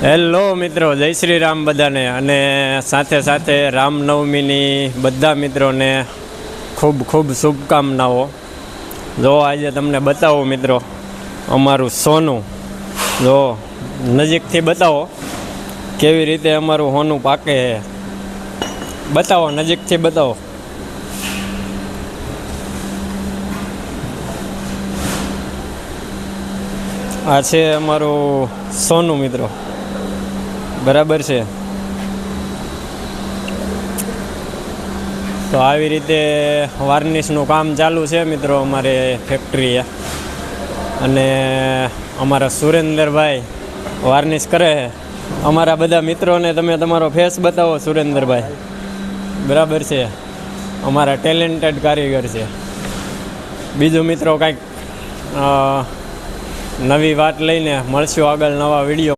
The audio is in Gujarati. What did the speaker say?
હેલો મિત્રો, જય શ્રી રામ બધાને. અને સાથે સાથે રામનવમીની બધા મિત્રોને ખૂબ ખૂબ શુભકામનાઓ. જો આજે તમને બતાવો મિત્રો અમારું સોનું. જો નજીકથી બતાવો કેવી રીતે અમારું સોનું પાકે છે. બતાવો, નજીકથી બતાવો. આ છે અમારું સોનું મિત્રો, બરાબર છે. તો આવી રીતે વાર્નિશનું કામ ચાલુ છે મિત્રો અમારે ફેક્ટરીએ. અને અમારા સુરેન્દ્રભાઈ વાર્નિશ કરે છે. અમારા બધા મિત્રોને તમે તમારો ફેસ બતાવો સુરેન્દ્રભાઈ, બરાબર છે. અમારા ટેલેન્ટેડ કારીગર છે. બીજું મિત્રો કાંઈક નવી વાત લઈને મળશું આગળ નવા વિડીયો.